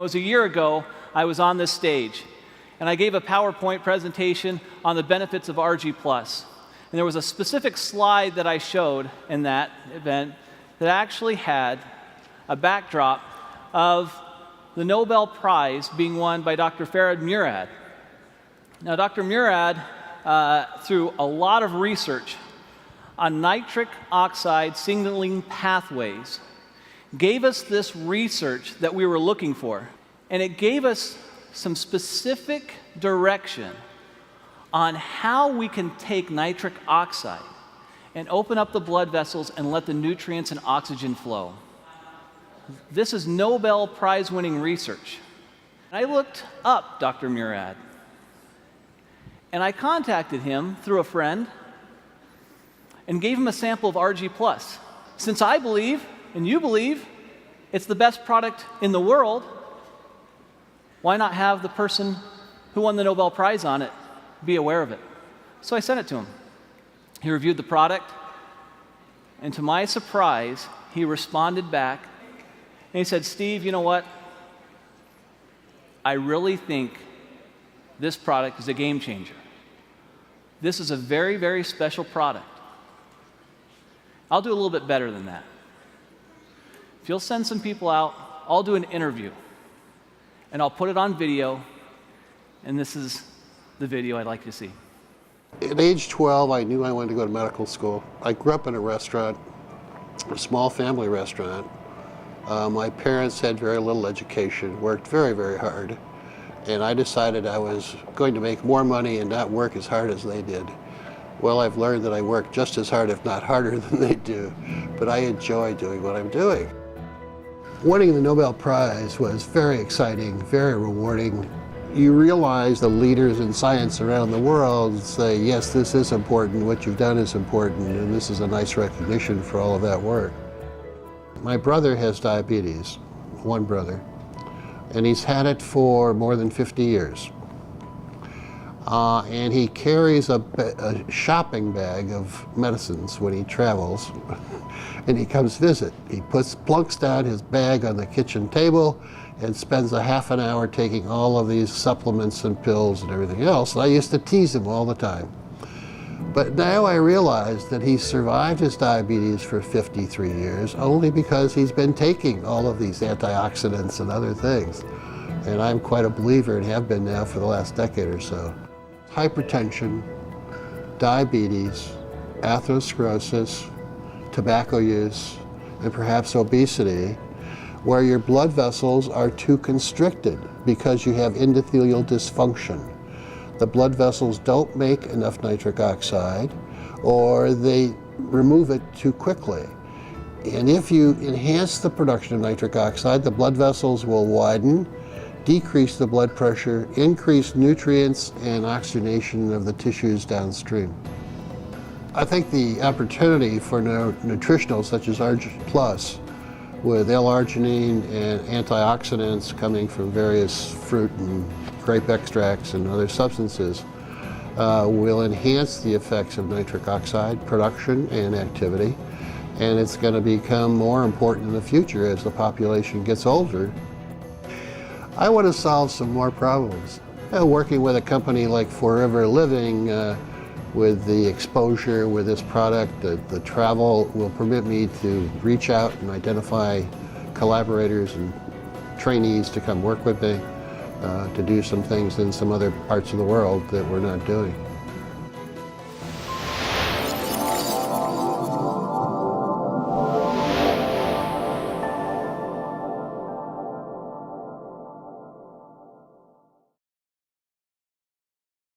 It was a year ago, I was on this stage, and I gave a PowerPoint presentation on the benefits of ARGI+. And there was a specific slide that I showed in that event that actually had a backdrop of the Nobel Prize being won by Dr. Farhad Murad. Now, Dr. Murad, through a lot of research on nitric oxide signaling pathways, gave us this research that we were looking for. And it gave us some specific direction on how we can take nitric oxide and open up the blood vessels and let the nutrients and oxygen flow. This is Nobel Prize-winning research. I looked up Dr. Murad, and I contacted him through a friend and gave him a sample of ARGI+. Since I believe, and you believe, it's the best product in the world, why not have the person who won the Nobel Prize on it be aware of it? So I sent it to him. He reviewed the product, and to my surprise, he responded back, and he said, "Steve, you know what? I really think this product is a game changer. This is a very, very special product. I'll do a little bit better than that. If you'll send some people out, I'll do an interview, and I'll put it on video, and this is the video I'd like you to see." At age 12, I knew I wanted to go to medical school. I grew up in a restaurant, a small family restaurant. My parents had very little education, worked very, very hard, and I decided I was going to make more money and not work as hard as they did. Well, I've learned that I work just as hard, if not harder, than they do, but I enjoy doing what I'm doing. Winning the Nobel Prize was very exciting, very rewarding. You realize the leaders in science around the world say, yes, this is important, what you've done is important, and this is a nice recognition for all of that work. My brother has diabetes, one brother, and he's had it for more than 50 years. And he carries a shopping bag of medicines when he travels, and he comes visit. He plunks down his bag on the kitchen table and spends a half an hour taking all of these supplements and pills and everything else. And I used to tease him all the time. But now I realize that he survived his diabetes for 53 years only because he's been taking all of these antioxidants and other things. And I'm quite a believer and have been now for the last decade or so. Hypertension, diabetes, atherosclerosis, tobacco use, and perhaps obesity, where your blood vessels are too constricted because you have endothelial dysfunction. The blood vessels don't make enough nitric oxide, or they remove it too quickly. And if you enhance the production of nitric oxide, the blood vessels will widen, decrease the blood pressure, increase nutrients and oxygenation of the tissues downstream. I think the opportunity for nutritionals such as ARGI+, with L-arginine and antioxidants coming from various fruit and grape extracts and other substances, will enhance the effects of nitric oxide production and activity, and it's going to become more important in the future as the population gets older. I want to solve some more problems. Working with a company like Forever Living, with the exposure with this product, the travel will permit me to reach out and identify collaborators and trainees to come work with me, to do some things in some other parts of the world that we're not doing.